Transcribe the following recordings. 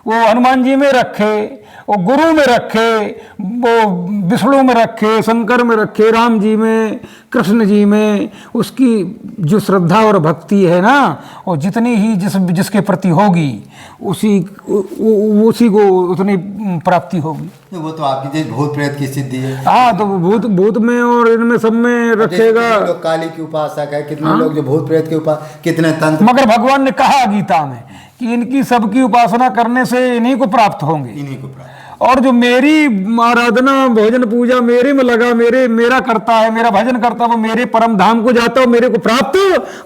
वो हनुमान जी में रखे, वो गुरु में रखे, वो विष्णु में रखे, शंकर में रखे, राम जी में, कृष्ण जी में, उसकी जो श्रद्धा और भक्ति है ना, और जितनी ही जिसके प्रति होगी उसी को उतनी प्राप्ति होगी। वो तो आपकी जैसे भूत प्रेत की सिद्धि है। हाँ, तो भूत में और इनमें सब में रखेगा। लोग काली की उपासक है, कितने लोग जो भूत प्रेत के उपासक, कितने तंत्र। मगर भगवान ने कहा गीता में कि इनकी सबकी उपासना करने से इन्हीं को प्राप्त होंगे। इन्हीं को प्राप्त। और जो मेरी आराधना भोजन पूजा मेरे में लगा, मेरा करता है, मेरा भजन करता है, वो मेरे परम धाम को जाता है, मेरे को प्राप्त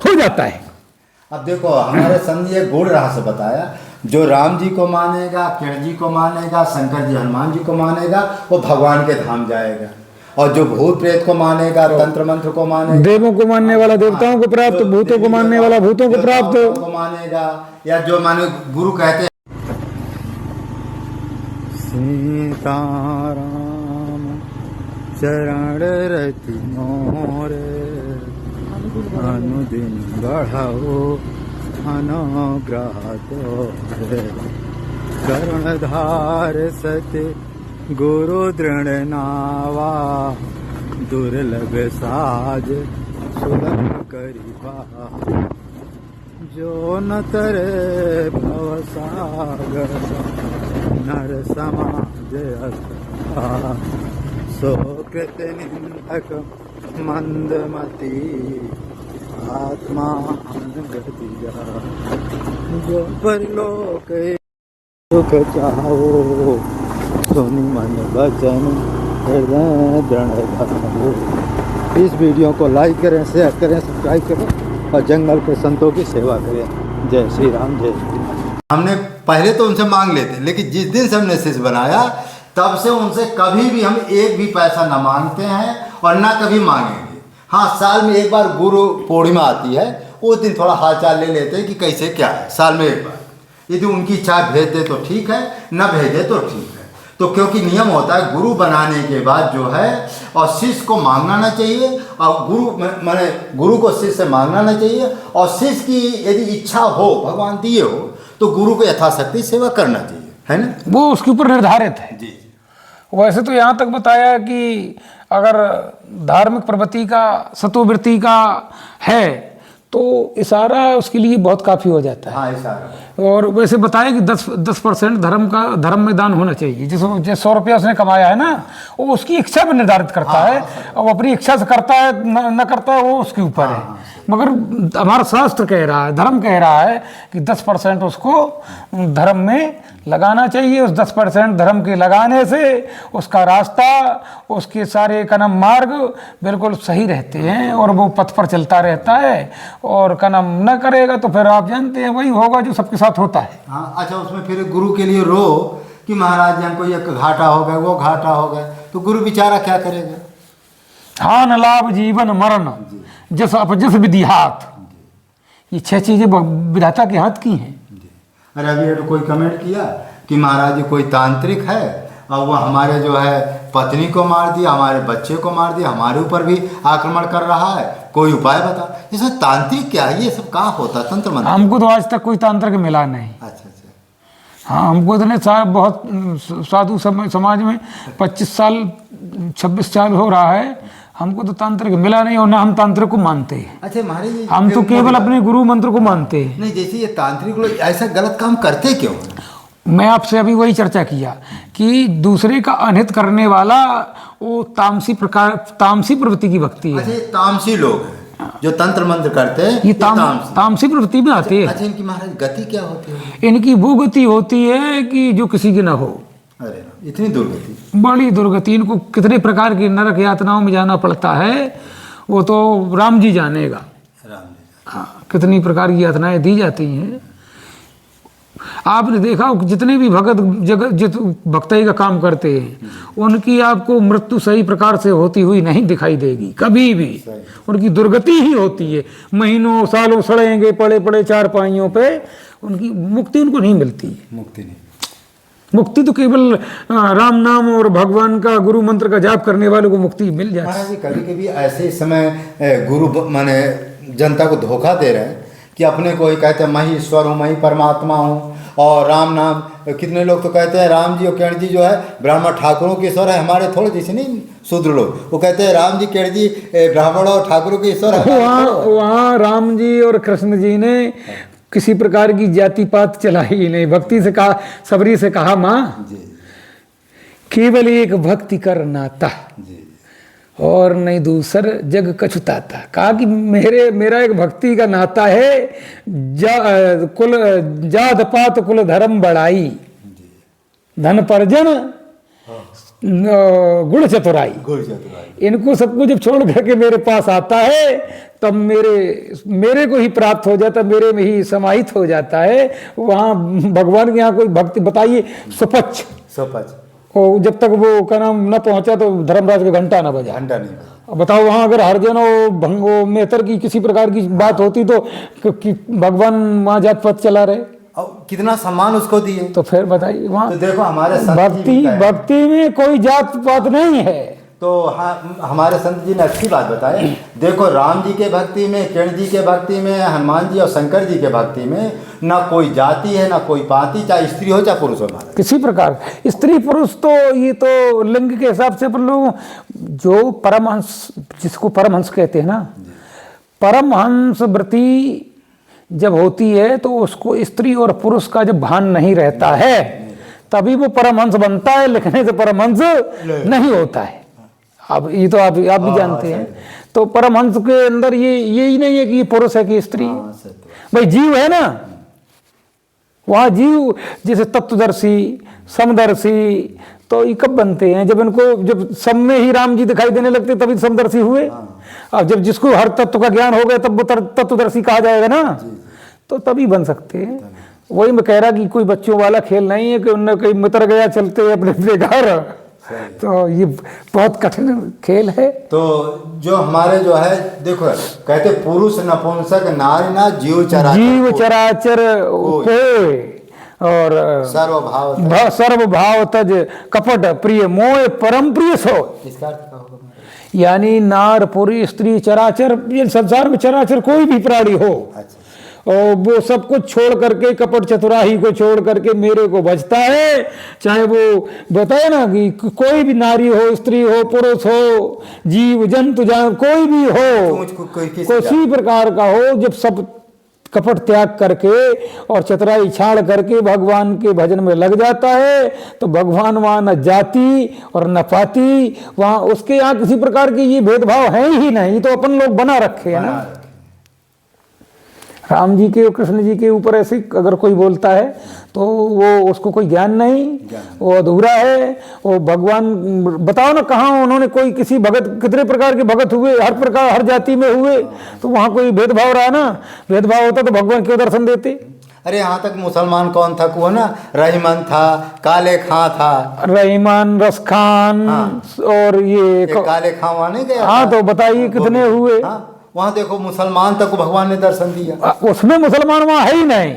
हो जाता है। अब देखो हमारे संत ये गूढ़ रहस्य बताया, जो राम जी को मानेगा, कृष्ण जी को मानेगा, शंकर जी हनुमान जी को मानेगा, वो भगवान के धाम जाएगा। और जो भूत प्रेत को मानेगा, तंत्र मंत्र को मानेगा, देवों को मानने वाला देवताओं को प्राप्त, भूतों को मानने वाला भूतों को प्राप्त को मानेगा। या जो माने गुरु कहते हैं सीताराम चरण रति मोरे, अनुदिन बढ़ाओ अनुग्रह तोरे, करुणधार सत्य गुरु दृढ़ नावा, दुर्लभ साज सुलभ करिबा, जो न तरे भव सागर, नर समाज अथा, सो कृत निंदक मंदमती, आत्मा अनगति जा, जो परलोक सुख चाहो, सुनि मन वचन हृदय दृढ़ धारो। इस वीडियो को लाइक करें, शेयर करें, सब्सक्राइब करें और जंगल के संतों की सेवा करें। जय श्री राम, जय श्री राम। हमने पहले तो उनसे मांग लेते, लेकिन जिस दिन से हमने शिष्य बनाया तब से उनसे कभी भी हम एक भी पैसा न मांगते हैं और ना कभी मांगेंगे। हाँ, साल में एक बार गुरु पूर्णिमा आती है, उस दिन थोड़ा हालचाल ले लेते हैं कि कैसे क्या है, साल में एक बार। यदि उनकी इच्छा भेज दे तो ठीक है, न भेजे तो ठीक है। तो क्योंकि नियम होता है गुरु बनाने के बाद जो है और शिष्य को मांगना ना चाहिए, और गुरु को शिष्य से मांगना ना चाहिए, और शिष्य की यदि इच्छा हो, भगवान दिए हो, तो गुरु को यथाशक्ति सेवा करना चाहिए, है ना। वो उसके ऊपर निर्धारित है जी। वैसे तो यहाँ तक बताया कि अगर धार्मिक प्रवृत्ति का, सत्ववृत्ति का है तो इशारा उसके लिए बहुत काफ़ी हो जाता है। हाँ, इशारा। और वैसे बताया कि 10% धर्म में दान होना चाहिए। जैसे 100 रुपया उसने कमाया है ना, वो उसकी इच्छा पर निर्धारित करता है, और अपनी इच्छा से करता है न करता है वो उसके ऊपर है। मगर हमारा शास्त्र कह रहा है, धर्म कह रहा है कि 10% उसको धर्म में लगाना चाहिए। उस 10% धर्म के लगाने से उसका रास्ता, उसके सारे कर्म मार्ग बिल्कुल सही रहते हैं और वो पथ पर चलता रहता है। और कर्म न करेगा तो फिर आप जानते हैं वही होगा जो सबके साथ होता है। हाँ, अच्छा, उसमें फिर गुरु के लिए रो कि महाराज जी हमको ये घाटा हो गया, वो घाटा हो गया, तो गुरु बेचारा क्या करेगा। हाँ, न लाभ जीवन मरण जस अपजस विधि हाथ, ये 6 चीजें विधाता के हाथ की हैं। अरे अभी तो कोई कमेंट किया कि महाराज जी कोई तांत्रिक है और वो हमारे जो है पत्नी को मार दिया, हमारे बच्चे को मार दिया, हमारे ऊपर भी आक्रमण कर रहा है, कोई उपाय बता। इसमें तांत्रिक क्या है, ये सब कहाँ होता है तंत्र मंत्र? हमको तो आज तक कोई तांत्रिक मिला नहीं। अच्छा। हाँ, हमको इतने बहुत साधु समाज में 25 साल 26 साल हो रहा है, हमको तो तांत्रिक मिला नहीं और ना हम तांत्रिक को मानते हैं। अच्छा महाराज, हम तो केवल अपने गुरु मंत्र को मानते हैं। नहीं, जैसे ये तांत्रिक लोग ऐसा गलत काम करते क्यों? मैं आपसे अभी वही चर्चा किया कि दूसरे का अनहित करने वाला वो तामसी प्रवृत्ति की भक्ति है। अच्छा, ये तामसी लोग हैं जो तंत्र मंत्र करते हैं, ये तामसी प्रवृत्ति में आते हैं। अच्छा, इनकी महाराज गति क्या होती है? इनकी वो गति होती है कि जो किसी की ना हो। अरे इतनी दुर्गति, बड़ी दुर्गति। इनको कितने प्रकार की नरक यातनाओं में जाना पड़ता है वो तो राम जी जानेगा। हाँ, कितनी प्रकार की यातनाएं दी जाती हैं। आपने देखा जितने भी भक्त भक्ति का काम करते हैं उनकी आपको मृत्यु सही प्रकार से होती हुई नहीं दिखाई देगी कभी भी। उनकी दुर्गति ही होती है, महीनों सालों सड़ेंगे पड़े पड़े चारपाइयों पे, उनकी मुक्ति उनको नहीं मिलती। मुक्ति तो केवल राम नाम और भगवान का गुरु मंत्र का जाप करने वालों को मुक्ति मिल जाती है। महाराज, कभी कभी ऐसे समय गुरु माने जनता को धोखा दे रहे हैं कि अपने को ही कहते हैं मैं ही ईश्वर हूँ, मैं ही परमात्मा हूँ, और राम नाम, कितने लोग तो कहते हैं राम जी और किरण जी जो है ब्राह्मण ठाकुरों के ईश्वर है, हमारे थोड़े जैसे नहीं शूद्र लोग, वो कहते हैं राम जी किरण जी ब्राह्मण और ठाकुरों के ईश्वर है। वहाँ राम जी और कृष्ण जी ने किसी प्रकार की जाति पात चलाई ही नहीं। भक्ति से कहा, सबरी से कहा माँ जी केवल एक भक्ति कर नाता जी और नहीं दूसर जग कछुताता। कहा कि मेरा एक भक्ति का नाता है, कुल जात पात कुल धर्म बढ़ाई, धन परजन गुण चतुराई। इनको सबको जब छोड़ करके मेरे पास आता है तब मेरे को ही प्राप्त हो जाता, मेरे में ही समाहित हो जाता है। वहाँ भगवान के यहाँ कोई भक्ति बताइए सुपच्छ और जब तक वो का नाम न पहुंचा तो धर्मराज का घंटा न बजा, घंटा नहीं बजा। बताओ वहाँ अगर हरजन और भंगो मेहतर की किसी प्रकार की बात होती तो भगवान वहाँ जात पात चला रहे और कितना सम्मान उसको दिए। तो फिर बताइए वहाँ तो देखो हमारे भक्ति में कोई जात पात नहीं है। तो हमारे संत जी ने अच्छी बात बताई। देखो राम जी के भक्ति में, किरण जी के भक्ति में, हनुमान जी और शंकर जी के भक्ति में ना कोई जाति है ना कोई पाति, चाहे स्त्री हो चाहे पुरुष हो। किसी प्रकार स्त्री पुरुष तो ये तो लिंग के हिसाब से अपन लोग जो परमहंस, जिसको परमहंस कहते हैं ना, परमहंस व्रती जब होती है तो उसको स्त्री और पुरुष का जब भान नहीं रहता है तभी वो परमहंस बनता है, लिखने से परमहंस नहीं होता है। अब ये तो आप भी जानते हैं। तो परमहंस के अंदर यही नहीं है कि ये पुरुष है कि स्त्री है, भाई जीव है ना। वहाँ जीव जैसे तत्वदर्शी समदर्शी, तो ये कब बनते हैं? जब सब में ही राम जी दिखाई देने लगते तभी समदर्शी हुए। अब जब जिसको हर तत्व का ज्ञान हो गया तब वो तत्वदर्शी कहा जाएगा ना, तो तभी बन सकते हैं। वही मैं कह रहा कि कोई बच्चों वाला खेल नहीं है कि उनने कहीं मित्र गया चलते अपने अपने घर, तो ये बहुत कठिन खेल है। तो जो हमारे जो है देखो कहते पुरुष नपुंसक नारी ना जीव चराचर और सर्व भाव तज कपट प्रिय मोह परम प्रिय सो। यानी नार पुरी स्त्री चराचर, ये संसार में चराचर कोई भी प्राणी हो और वो सब कुछ छोड़ करके, कपट चतुराही को छोड़ करके मेरे को बचता है। चाहे वो बताए ना कि कोई भी नारी हो, स्त्री हो, पुरुष हो, जीव जंतु कोई भी हो, किसी प्रकार का हो, जब सब कपट त्याग करके और चतुराई छाड़ करके भगवान के भजन में लग जाता है तो भगवान वहाँ न जाति और न पाति, वहाँ उसके यहाँ किसी प्रकार की ये भेदभाव है ही नहीं। तो अपन लोग बना रखे हैं ना। राम जी के और कृष्ण जी के ऊपर ऐसे अगर कोई बोलता है तो वो उसको कोई ज्ञान नहीं, वो अधूरा है। वो भगवान बताओ ना कहाँ उन्होंने कोई किसी भगत, कितने प्रकार के भगत हुए, हर प्रकार हर जाति में हुए, तो वहाँ कोई भेदभाव रहा ना? भेदभाव होता तो भगवान क्यों दर्शन देते? अरे यहाँ तक मुसलमान कौन था को ना, रहीमन था, काले खां था, रहीमन रस खान और ये काले खां वहाँ नहीं गया? हाँ, तो बताइए कितने हुए। वहाँ देखो मुसलमान तक भगवान ने दर्शन दिया, उसमें मुसलमान वहाँ है ही नहीं।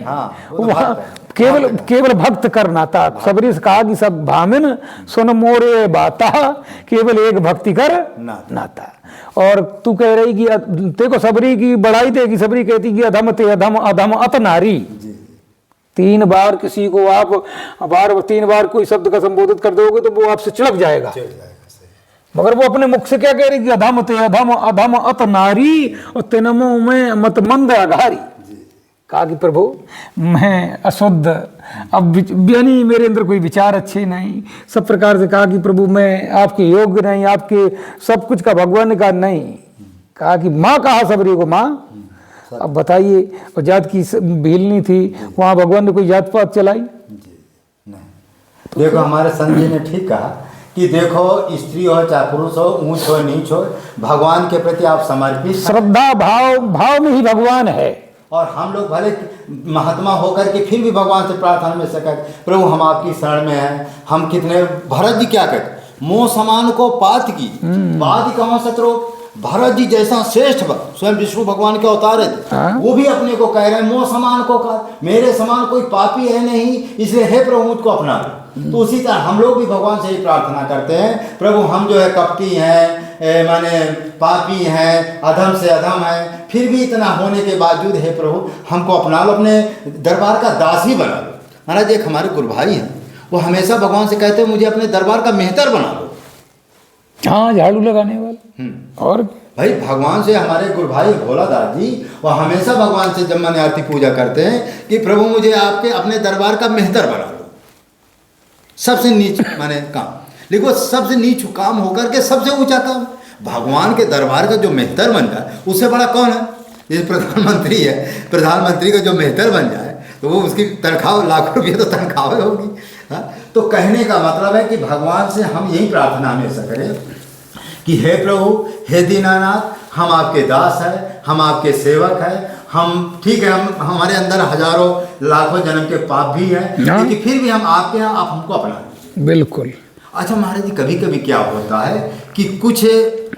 वहाँ केवल भक्त करना था। सबरी से कहा कि सब भामिन सुन मोरे बाता, केवल एक भक्ति कर नाता। और तू कह रही कि देखो सबरी की बड़ाई देगी, सबरी कहती कि अधम ते अधम अधम अत नारी। 3 बार किसी को आप 3 बार कोई शब्द का संबोधित कर दोगे तो वो आपसे चिढ़क जाएगा, मगर वो अपने मुख से क्या कह रही कि अधम ते अधम अधम अत नारी और तिनमो में मत मंद अघारी। कहा कि प्रभु मैं अशुद्ध, अब यानी मेरे अंदर कोई विचार अच्छे नहीं, सब प्रकार से कहा कि प्रभु मैं आपके योग्य नहीं, आपके सब कुछ का भगवान ने कहा नहीं। कहा कि माँ कहा सबरी को माँ। अब बताइए, और जात की भीलनी थी, वहाँ भगवान ने कोई जात पात चलाई? देखो हमारे संत जी ने ठीक कहा कि देखो स्त्री हो चाहे पुरुष हो, ऊंच हो नीच हो, भगवान के प्रति आप समर्पित, श्रद्धा भाव में ही भगवान है। और हम लोग भले महात्मा होकर के फिर भी भगवान से प्रार्थना में सके प्रभु हम आपकी शरण में हैं। हम कितने, भरत जी क्या कहते, मोह समान को पात की बात कहाँ सत्रो। भरत जी जैसा श्रेष्ठ स्वयं विष्णु भगवान के अवतार थे, वो भी अपने को कह रहे हैं मोह समान को का, मेरे समान कोई पापी है नहीं, इसलिए हे प्रभु मुझको अपना लो। तो उसी तरह हम लोग भी भगवान से ही प्रार्थना करते हैं, प्रभु हम जो है कपटी हैं, माने पापी हैं, अधम से अधम हैं, फिर भी इतना होने के बावजूद हे प्रभु हमको अपना लो, अपने दरबार का दास ही बना लो। महाराज एक हमारे गुरु भाई हैं, वो हमेशा भगवान से कहते हैं मुझे अपने दरबार का मेहतर बना लो। हाँ, झाड़ू लगाने वाला। और भाई भगवान से हमारे गुरु भाई भोलादास जी, वो हमेशा भगवान से जब मन आरती पूजा करते हैं कि प्रभु मुझे आपके अपने दरबार का मेहतर बना लो। सबसे नीच माने काम, देखो सबसे नीच काम होकर के सबसे ऊंचा काम, भगवान के दरबार का जो मेहतर बन जाए उससे बड़ा कौन है? जैसे प्रधानमंत्री है, प्रधानमंत्री का जो मेहतर बन जाए तो वो उसकी तनख्वाह लाखों रुपये तो तनख्वाह होगी। हाँ, तो कहने का मतलब है कि भगवान से हम यही प्रार्थना हमेशा करें कि हे प्रभु, हे दीनानाथ, हम आपके दास हैं, हम आपके सेवक हैं, हम ठीक है, हम हमारे अंदर हजारों लाखों जन्म के पाप भी हैं, लेकिन फिर भी हम आपके यहाँ, आप हमको अपना लीजिए। बिल्कुल। अच्छा महाराज जी, कभी कभी क्या होता है कि कुछ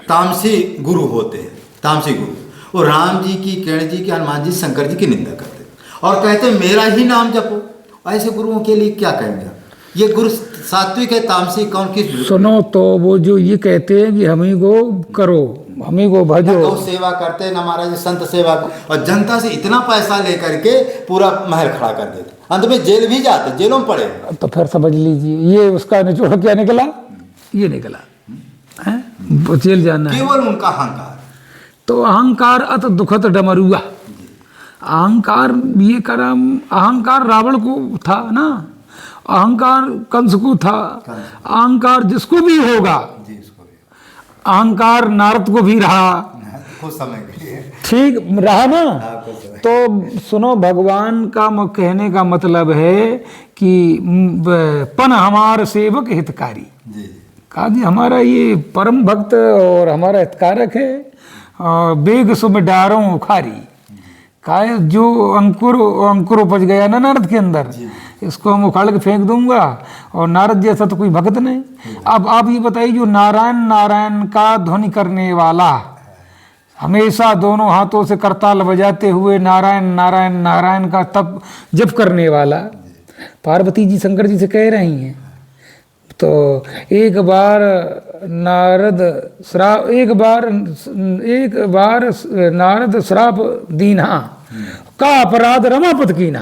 तामसी गुरु होते हैं, तामसी गुरु, वो राम जी की, किरण जी की, हनुमान जी, शंकर जी की निंदा करते हैं और कहते हैं मेरा ही नाम जपो। ऐसे गुरुओं के लिए क्या कहेंगे? ये गुरु सात्विक है, तामसी कौन किस? सुनो, तो वो जो ये कहते हैं कि हम ही को करो, हम ही को भजो, गौ सेवा करते हैं ना महाराज, संत सेवा, और जनता से इतना पैसा लेकर के पूरा महल खड़ा कर देते, अंत में जेल भी जाते, जेलों में पड़े। तो फिर समझ लीजिए ये उसका निचोड़ क्या निकला, ये निकला है जेल जाना है। केवल उनका अहंकार। तो अहंकार अत दुखत डमरुआ, अहंकार ये करम, अहंकार रावण को था ना, अहंकार कंस को था, अहंकार जिसको भी होगा, अहंकार नारद को भी रहा, कुछ समय के लिए ठीक रहा ना। तो सुनो, भगवान का कहने का मतलब है कि पन हमार सेवक हितकारी, कहा कि हमारा ये परम भक्त और हमारा हितकारक है। बेग सुम डारों उखारी, कहा जो अंकुर उपज गया ना नारद के अंदर, इसको हम उखाड़ के फेंक दूंगा, और नारद जैसा तो कोई भक्त नहीं। अब आप ये बताइए, जो नारायण नारायण का ध्वनि करने वाला, हमेशा दोनों हाथों से करताल बजाते हुए नारायण नारायण नारायण का तप जप करने वाला, पार्वती जी शंकर जी से कह रही हैं। तो एक बार नारद श्राप दीना का अपराध रमापत कीना।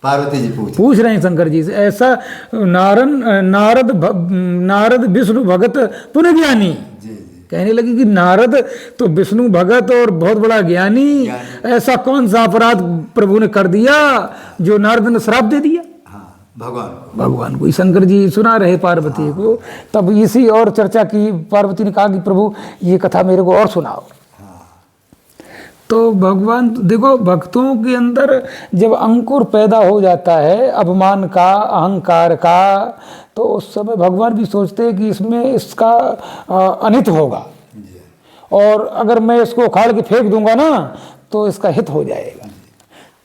पार्वती जी पूछ रहे हैं शंकर जी से, ऐसा नारद विष्णु भगत पुण्य ज्ञानी, कहने लगी कि नारद तो विष्णु भगत और बहुत बड़ा ज्ञानी, ऐसा कौन सा अपराध प्रभु ने कर दिया जो नारद ने श्राप दे दिया भगवान को। शंकर जी सुना रहे पार्वती को, तब इसी और चर्चा की, पार्वती ने कहा कि प्रभु ये कथा मेरे को और सुनाओ। तो भगवान देखो, भक्तों के अंदर जब अंकुर पैदा हो जाता है अभिमान का, अहंकार का, तो उस समय भगवान भी सोचते हैं कि इसमें इसका अनित होगा, और अगर मैं इसको उखाड़ के फेंक दूंगा ना तो इसका हित हो जाएगा।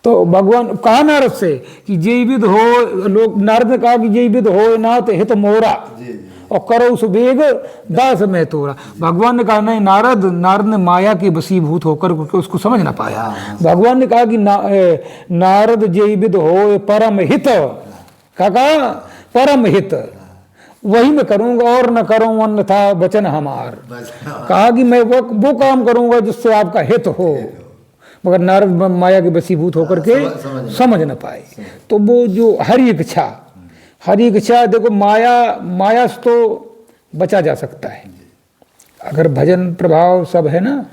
तो भगवान कहा नारद से कि जय विद हो, लोग नारद ने कहा कि जय विद हो नाथ हित मोरा और करो सुबेग दास में तोरा। भगवान ने कहा नहीं, नारद ने माया के वशीभूत होकर उसको समझ ना पाया। भगवान ने कहा कि नारद जय विद हो परम हित, कहा परम हित वही मैं करूंगा और न करूं अन्यथा वचन हमार। कहा कि मैं वो काम करूंगा जिससे आपका हित हो, मगर नारद माया के वशीभूत होकर के समझ न पाए। तो वो जो हरि इच्छा देखो, माया से तो बचा जा सकता है अगर भजन प्रभाव सब है ना,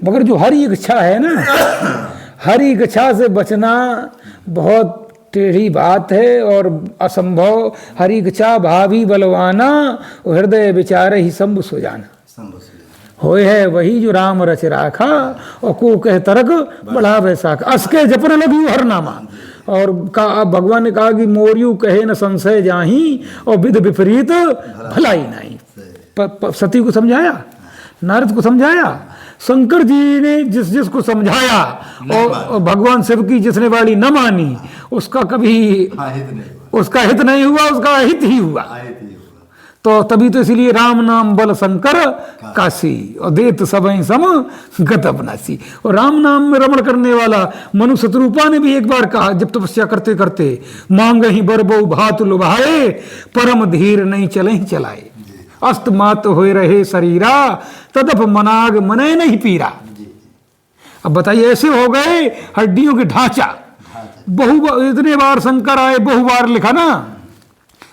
मगर जो हरि इच्छा है ना, हरि इच्छा से बचना बहुत टेढ़ी बात है और असंभव। हरि इच्छा भावी बलवाना, हृदय विचार ही शंभु सो जाना। होए है वही जो राम रच राखा, और को कह तरक बढ़ा वैसाखा, असके जपन लगी हर नामा। और भगवान ने कहा कि मोरियू कहे न संशय जाही, और विध विपरीत भलाई नहीं। सती को समझाया, नारद को समझाया, शंकर जी ने जिसको समझाया, और भगवान शिव की जिसने वाली न मानी उसका कभी उसका हित नहीं हुआ, उसका हित ही हुआ। तो तभी तो इसलिए राम नाम बल शंकर काशी, और देत सबई सम गत अपनासी। और राम नाम में रमण करने वाला मनु शत्रुपा ने भी एक बार कहा, जब तपस्या करते करते, मांग ही बरबो भात लुभाए, परम धीर नहीं चले ही चलाए, अस्त मात होए रहे शरीरा, तदप मनाग मने नहीं पीरा। अब बताइए, ऐसे हो गए हड्डियों के ढांचा, इतने बार शंकर आए, बहुबार लिखा ना,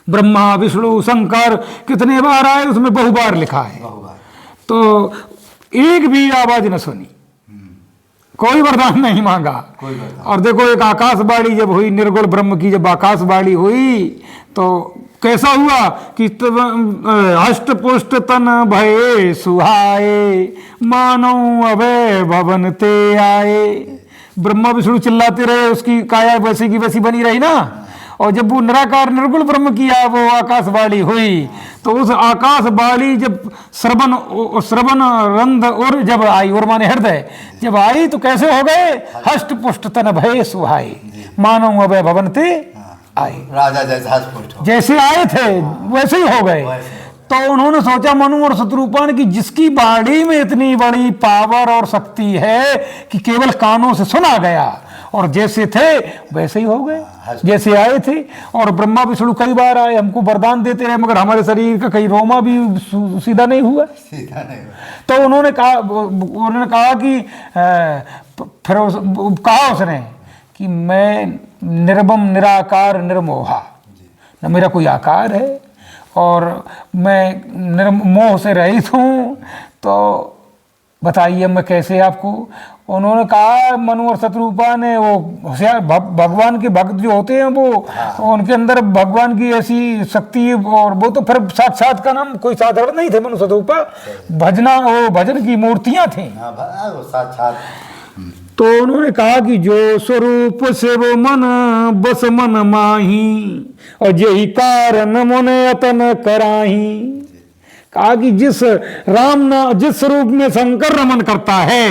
ब्रह्मा विष्णु शंकर कितने बार आए उसमें बहुबार लिखा है। तो एक भी आवाज न सुनी, कोई वरदान नहीं मांगा। और देखो एक आकाशवाणी जब हुई, निर्गुण ब्रह्म की जब आकाशवाणी हुई तो कैसा हुआ कि हष्ट पुष्ट तन भये सुहाए, मानो अभय भवन ते आए। ब्रह्मा विष्णु चिल्लाते रहे, उसकी काया वैसी की वैसी बनी रही ना। और जब वो निराकार निर्गुण ब्रह्म किया वो आकाशवाणी हुई, तो उस आकाशवाणी जब श्रवण रंध और जब आई, और माने हृदय जब आई तो कैसे हो गए, हष्ट पुष्ट तन भय सुहाए, मानो अभय भवन ते आए। राजा जैसे आए थे वैसे ही हो गए। तो उन्होंने सोचा मनु और शत्रुपान की जिसकी बाड़ी में इतनी बड़ी पावर और शक्ति है कि केवल कानों से सुना गया, और जैसे थे वैसे ही हो गए जैसे आए थे। और ब्रह्मा विष्णु कई बार आए, हमको वरदान देते रहे, मगर हमारे शरीर का कहीं रोमा भी सीधा नहीं हुआ। तो उन्होंने कहा कि फिर कहा उसने कि मैं निर्मम निराकार निर्मोहा, न मेरा कोई आकार है और मैं मोह से रहित हूँ, तो बताइए मैं कैसे आपको। उन्होंने कहा, मनु और शत्रुपा ने, वो होशियार भगवान के भक्त जो होते हैं वो उनके अंदर भगवान की ऐसी शक्ति, और वो तो फिर साक्षात का नाम कोई साधारण नहीं थे मनु शत्रुपा, भजन की मूर्तियां थी साक्षात। तो उन्होंने कहा कि जो स्वरूप से वो मन बस मन माही, और यही कारण मुने अतन कराही। कहा कि जिस जिस रूप में शंकर रमन करता है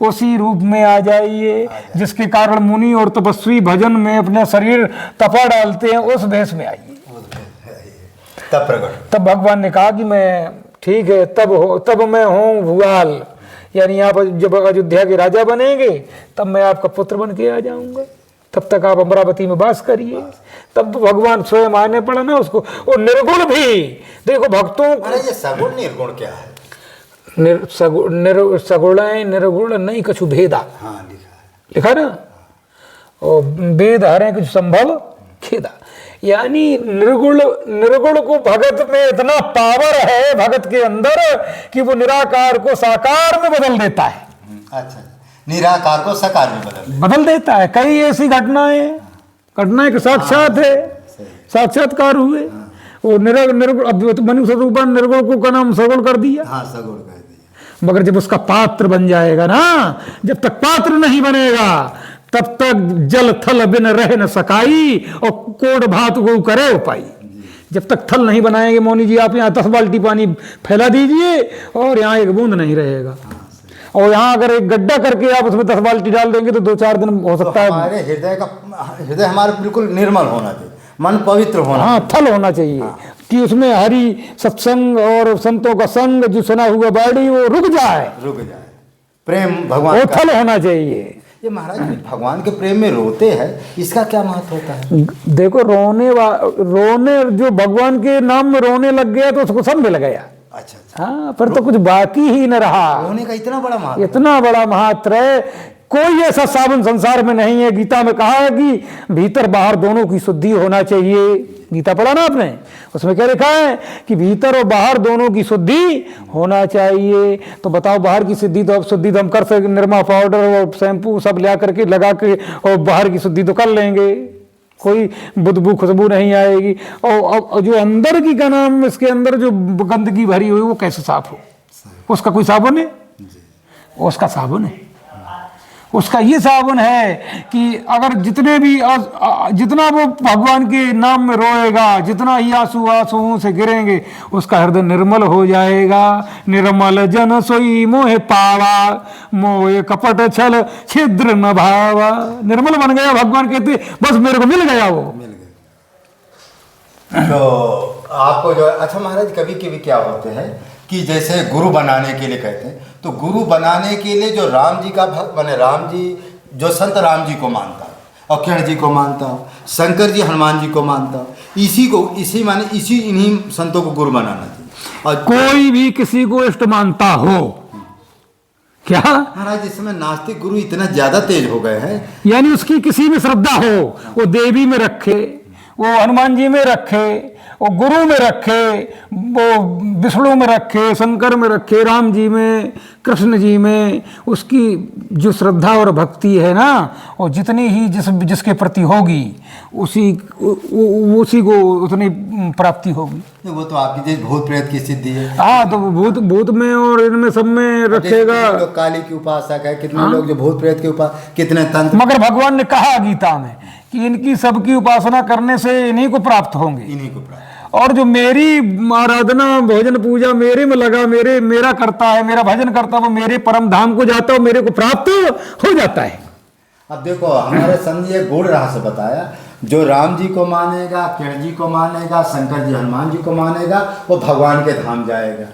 उसी रूप में आ जाइए, जिसके कारण मुनि और तपस्वी भजन में अपना शरीर तपा डालते हैं, उस भेष में आइए। तब भगवान ने कहा कि मैं ठीक है, तब मैं हूँ भुआल, यानी आप जब अयोध्या के राजा बनेंगे तब मैं आपका पुत्र बन के आ जाऊंगा, तब तक आप अमरावती में वास करिए। तब भगवान स्वयं आने पड़ा ना उसको। और निर्गुण भी देखो भक्तों, ये सगुण निर्गुण क्या है? सगुण निर्गुण नहीं कछु भेदा, हाँ लिखा ना, और वेद हरे कुछ संभव खेदा, यानी निर्गुण को भगत में इतना पावर है भगत के अंदर कि वो निराकार को साकार में बदल देता है। अच्छा, निराकार को साकार में बदल देता है। कई ऐसी घटनाएं के साक्षात है, साक्षात्कार हुए। वो मनुष्य रूपा निर्गुण को का नाम सगुण कर दिया, हाँ सगुण कर दिया। मगर जब उसका पात्र बन जाएगा ना, जब तक पात्र नहीं बनेगा तब तक जल थल बिन रह न सकाई, और कोड भात को करे उपाई। जब तक थल नहीं बनाएंगे मोनी जी, आप यहाँ 10 बाल्टी पानी फैला दीजिए और यहाँ एक बूंद नहीं रहेगा। और यहाँ अगर एक गड्ढा करके आप उसमें 10 बाल्टी डाल देंगे तो 2-4 दिन हो सकता है। हमारे हृदय हमारा बिल्कुल निर्मल होना चाहिए, मन पवित्र होना, हाँ थल होना चाहिए, हाँ। कि उसमें हरि सत्संग और संतों का संग जो सुना हुआ बाड़ी वो रुक जाए, प्रेम भगवान वो थल होना चाहिए। ये महाराज भगवान के प्रेम में रोते हैं, इसका क्या महत्व होता है? देखो रोने जो भगवान के नाम में रोने लग गया तो उसको सब मिल गया। अच्छा। हाँ, पर तो कुछ बाकी ही न रहा। रोने का इतना बड़ा महत्व, इतना बड़ा महत्व है। कोई ऐसा साधन संसार में नहीं है। गीता में कहा है कि भीतर बाहर दोनों की शुद्धि होना चाहिए। गीता पढ़ा ना आपने, उसमें क्या लिखा है कि भीतर और बाहर दोनों की शुद्धि होना चाहिए। तो बताओ, बाहर की शुद्धि तो हम कर सकते, निरमा पाउडर और शैम्पू सब ला करके लगा के, और बाहर की शुद्धि तो कर लेंगे, कोई बदबू खुशबू नहीं आएगी। और जो अंदर की का नाम, इसके अंदर जो गंदगी भरी हुई वो कैसे साफ हो? उसका कोई साबुन है? उसका साबुन है। उसका ये साबुन है कि अगर जितना वो भगवान के नाम में रोएगा, जितना ही आंसुओं से गिरेंगे, उसका हृदय निर्मल हो जाएगा। निर्मल जन सोई मोह पावा, मोह कपट छल छिद्र न भावा। निर्मल बन गया, भगवान कहते बस मेरे को मिल गया, वो मिल गया। तो आपको जो, अच्छा महाराज कभी कभी क्या होते हैं कि जैसे गुरु बनाने के लिए कहते हैं, तो गुरु बनाने के लिए जो राम जी का भक्त बने, राम जी जो संत राम जी को मानता है, और किरण जी को मानता हूँ, शंकर जी हनुमान जी को मानता हूँ, इन्हीं संतों को गुरु बनाना चाहिए। और कोई भी किसी को इष्ट मानता हो, क्या? महाराज इस समय नास्तिक गुरु इतना ज्यादा तेज हो गए हैं, यानी उसकी किसी में श्रद्धा हो, वो देवी में रखे, वो हनुमान जी में रखे, वो गुरु में रखे, वो विष्णु में रखे, शंकर में रखे, राम जी में, कृष्ण जी में, उसकी जो श्रद्धा और भक्ति है ना, और जितनी ही जिसके प्रति होगी उसी को उतनी प्राप्ति होगी। वो तो आपकी जैसे भूत प्रेत की सिद्धि है। हाँ, तो भूत में और इनमें सब में रखेगा। लोग काली की उपासक है, कितने लोग जो भूत प्रेत के उपासक, कितने तंत्र। मगर भगवान ने कहा गीता में कि इनकी सबकी उपासना करने से इन्हीं को प्राप्त होंगे, इन्हीं को प्राप्त। और जो मेरी आराधना भोजन पूजा मेरे में लगा, मेरा करता है, मेरा भजन करता है, वो मेरे परम धाम को जाता है, मेरे को प्राप्त हो जाता है। अब देखो हमारे संत जी गूढ़ रहस्य बताया, जो राम जी को मानेगा, कृष्ण जी को मानेगा, शंकर जी हनुमान जी को मानेगा, वो भगवान के धाम जाएगा।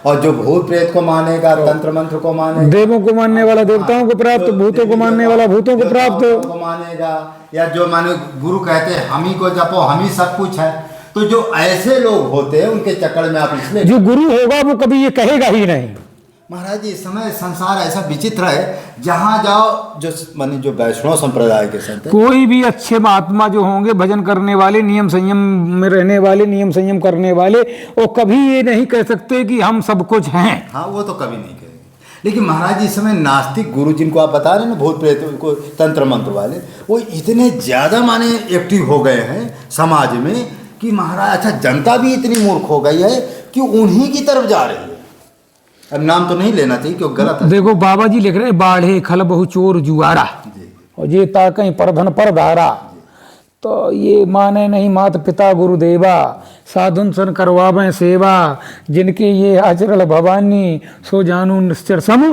और जो भूत प्रेत को मानेगा, तंत्र मंत्र को मानेगा, देवों को मानने वाला देवताओं को प्राप्त, भूतों को मानने वाला भूतों को प्राप्त को मानेगा, या जो माने गुरु कहते हैं हम ही को जपो, हम ही सब कुछ है। तो जो ऐसे लोग होते हैं उनके चक्कर में आप इसलिए, जो गुरु होगा वो कभी ये कहेगा ही नहीं। महाराज इस समय संसार ऐसा विचित्र है, जहाँ जाओ जो माने जो वैष्णव संप्रदाय के संत, कोई भी अच्छे महात्मा जो होंगे, भजन करने वाले, नियम संयम में रहने वाले, नियम संयम करने वाले, वो कभी ये नहीं कह सकते कि हम सब कुछ हैं। हाँ, वो तो कभी नहीं कहेंगे। लेकिन महाराज इस समय नास्तिक गुरु जिनको आप बता रहे हैं ना, भूत प्रेत को तंत्र मंत्र वाले, वो इतने ज़्यादा माने एक्टिव हो गए हैं समाज में कि महाराज अच्छा जनता भी इतनी मूर्ख हो गई है कि उन्हीं की तरफ जा रही है। अब नाम तो नहीं लेना चाहिए क्योंकि गलत है। देखो बाबा जी लिख रहे हैं, बाढ़े खल बहु चोर जुआरा, और ये ताकई परधन पर धारा। तो ये माने नहीं मात पिता गुरुदेवा, साधुन सन करवावें सेवा, जिनके ये आचरण भवानी, सो जानू निश्चर सम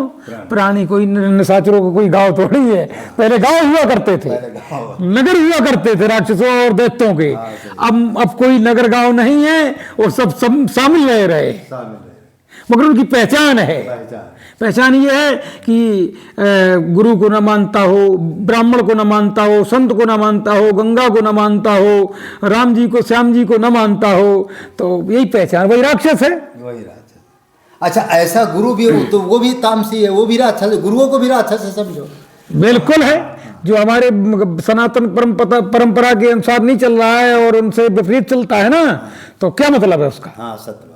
प्राणी। कोई निशाचरों को कोई गांव थोड़ी है, पहले गांव हुआ करते थे, नगर हुआ करते थे राक्षसों और दैत्यों के। अब कोई नगर गांव नहीं है, वो सब शामिल रह रहे, मगर उनकी पहचान है। पहचान ये है कि गुरु को न मानता हो, ब्राह्मण को न मानता हो, संत को न मानता हो, गंगा को न मानता हो, राम जी को, श्याम जी को न मानता हो, तो यही पहचान, वही राक्षस है। वही राक्षस। अच्छा ऐसा गुरु भी हो तो वो भी तामसी है, वो भी राक्षस है, गुरुओं को भी राक्षस है समझो। बिल्कुल है, जो हमारे सनातन परंपरा के अनुसार नहीं चल रहा है और उनसे विपरीत चलता है ना, तो क्या मतलब है उसका। हाँ सत्य बात है।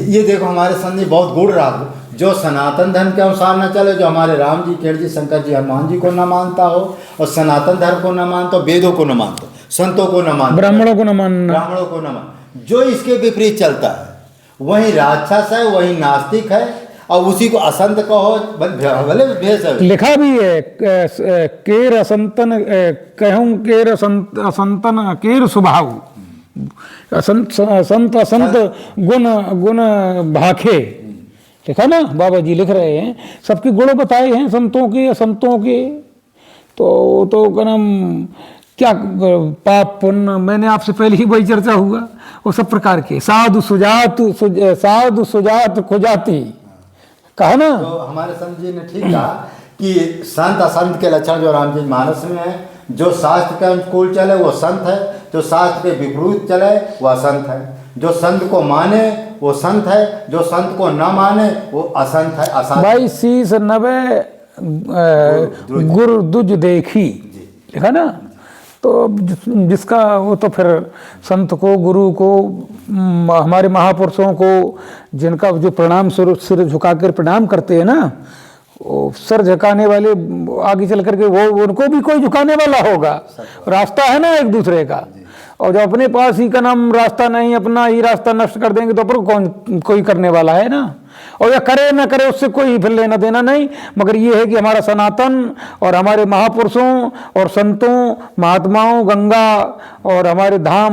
ये देखो हमारे संत जी बहुत गुड़ रहा, जो सनातन धर्म के अनुसार न चले, जो हमारे राम जी, कृष्ण जी, शंकर जी, हनुमान जी को न मानता हो, और सनातन धर्म को न मानता हो, वेदों को न मानता, संतों को न मानता, ब्राह्मणों को न मानना, ब्राह्मणों को न मान, जो इसके विपरीत चलता है वही राक्षस है, वही नास्तिक है, और उसी को असंत कहो भले भेष है। लिखा भी है, केर असंतन कहूं, केर असंतन केर स्वभाव, संत असंत गुण भाखे। लिखा ना, बाबा जी लिख रहे हैं, सबके गुण बताए हैं संतों के असंतों के। तो क्या पाप पुण्य, मैंने आपसे पहले ही वही चर्चा हुआ, वो सब प्रकार के साधु सुजात खुजाती कहा ना। तो हमारे संत जी ने ठीक कहा कि संत असंत के लक्षण जो रामजी मानस में है, जो शास्त्र के अनुकूल चले वो संत है, जो शास्त्र के विपरीत चले वो असंत है, जो संत को माने वो संत है, जो संत को न माने वो असंत है। असंत भाई शीस नवे गुरु दुज देखी, देखा ना। तो जिसका वो तो फिर संत को, गुरु को, हमारे महापुरुषों को, जिनका जो प्रणाम सिर झुका कर प्रणाम करते हैं ना, वो सर झुकाने वाले आगे चल करके वो उनको भी कोई झुकाने वाला होगा। रास्ता है ना एक दूसरे का, और जब अपने पास ही का नाम रास्ता नहीं, अपना ही रास्ता नष्ट कर देंगे तो पर कोई करने वाला है ना। और या करे ना करे उससे कोई फिर लेना देना नहीं, मगर ये है कि हमारा सनातन और हमारे महापुरुषों और संतों, महात्माओं, गंगा और हमारे धाम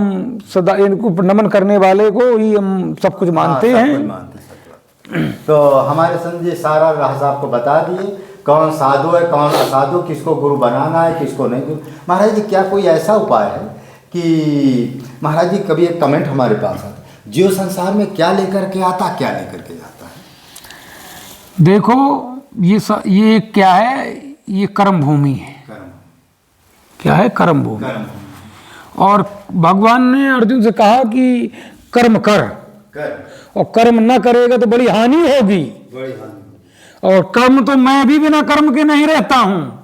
सदा इनको नमन करने वाले को ही हम सब कुछ मानते हैं। तो हमारे संत जी सारा रहस्य आपको बता दिए, कौन साधु है कौन असाधु, किसको गुरु बनाना है किसको नहीं गुरु। महाराज जी क्या कोई ऐसा उपाय है कि महाराज जी कभी एक कमेंट हमारे पास आता, जीव संसार में क्या लेकर के आता, क्या लेकर के जाता है। देखो ये क्या है, ये कर्म भूमि है। क्या है? कर्म भूमि। और भगवान ने अर्जुन से कहा कि कर्म कर, और कर्म न करेगा तो बड़ी हानि होगी। और कर्म तो मैं भी बिना कर्म के नहीं रहता हूं।